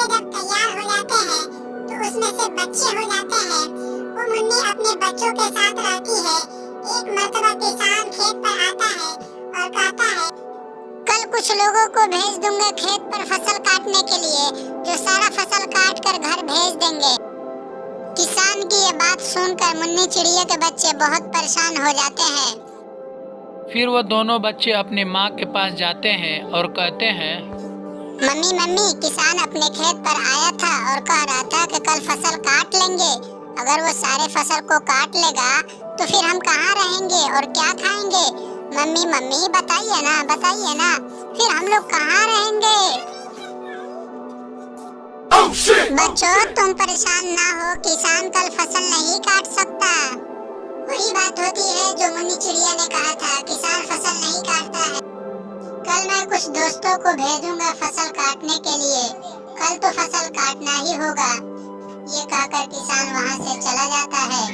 जब तैयार हो जाते हैं तो उसमें से बच्चे हो जाते हैं। वो मुन्नी अपने बच्चों के साथ रहती है। एक मर्तबा किसान खेत पर आता है और कहता है, कल कुछ लोगों को भेज दूंगा खेत पर फसल काटने के लिए, जो सारा फसल काट कर घर भेज देंगे। किसान की ये बात सुनकर मुन्नी चिड़िया के बच्चे बहुत परेशान हो जाते हैं। फिर वो दोनों बच्चे अपनी माँ के पास जाते हैं और कहते हैं, मम्मी मम्मी, किसान अपने खेत पर आया था और कह रहा था कि कल फसल काट लेंगे। अगर वो सारे फसल को काट लेगा तो फिर हम कहाँ रहेंगे और क्या खाएंगे? मम्मी मम्मी, बताइए ना, फिर हम लोग कहाँ रहेंगे? बच्चों, तुम परेशान ना हो, किसान कल फसल नहीं काट सकता। वही बात होती है जो मुन्नी चिड़िया ने कहा था, किसान फसल नहीं काटता है। कल मैं कुछ दोस्तों को भेजूंगा फसल काटने के लिए, कल तो फसल काटना ही होगा। ये कहकर किसान वहाँ से चला जाता है।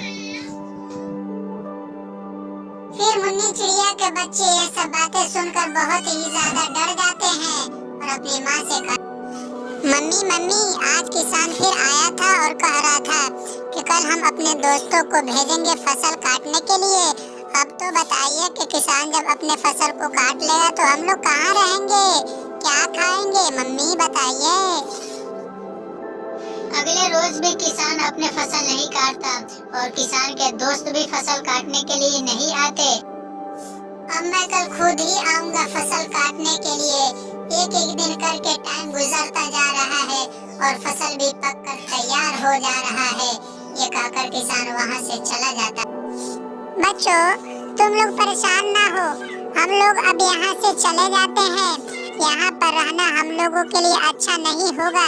फिर मुन्नी चिड़िया के बच्चे ये सब बातें सुनकर बहुत ही ज्यादा डर जाते हैं और अपनी माँ से कहते, मम्मी मम्मी, आज किसान फिर आया था और कह रहा था कि कल हम अपने दोस्तों को भेजेंगे फसल काटने के लिए। अब तो बताइए कि किसान जब अपने फसल को काट लेगा तो हम लोग कहाँ रहेंगे, क्या खाएंगे? मम्मी बताइए। अगले रोज भी किसान अपने फसल नहीं काटता और किसान के दोस्त भी फसल काटने के लिए नहीं आते। अब मैं कल खुद ही आऊंगा फसल काटने के लिए। एक एक दिन करके टाइम गुजरता जा रहा है और फसल भी पककर तैयार हो जा रहा है। ये कहकर किसान वहाँ से चला जाता। बच्चों, तुम लोग परेशान ना हो, हम लोग अब यहाँ से चले जाते हैं। यहाँ पर रहना हम लोगों के लिए अच्छा नहीं होगा,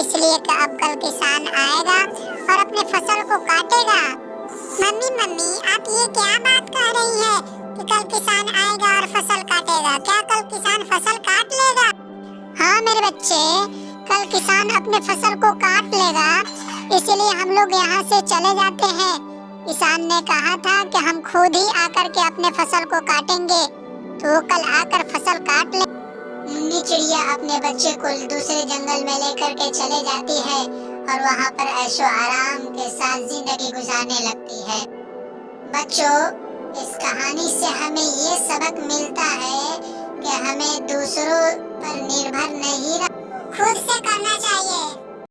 इसलिए कि अब कल किसान आएगा और अपने फसल को काटेगा। मम्मी मम्मी, आप ये क्या बात कह रही है कि कल किसान आएगा और फसल काटेगा? क्या कल किसान फसल काट लेगा? हाँ मेरे बच्चे, कल किसान अपने फसल को काट लेगा, इसलिए हम लोग यहाँ से चले जाते हैं। किसान ने कहा था कि हम खुद ही आकर के अपने फसल को काटेंगे, तो कल आकर फसल काट ले। मुन्नी चिड़िया अपने बच्चे को दूसरे जंगल में लेकर के चले जाती है और वहाँ पर ऐशो आराम के साथ जिंदगी गुजारने लगती है। बच्चों, इस कहानी से हमें ये सबक मिलता है कि हमें दूसरों पर निर्भर नहीं रहना, खुद से करना चाहिए।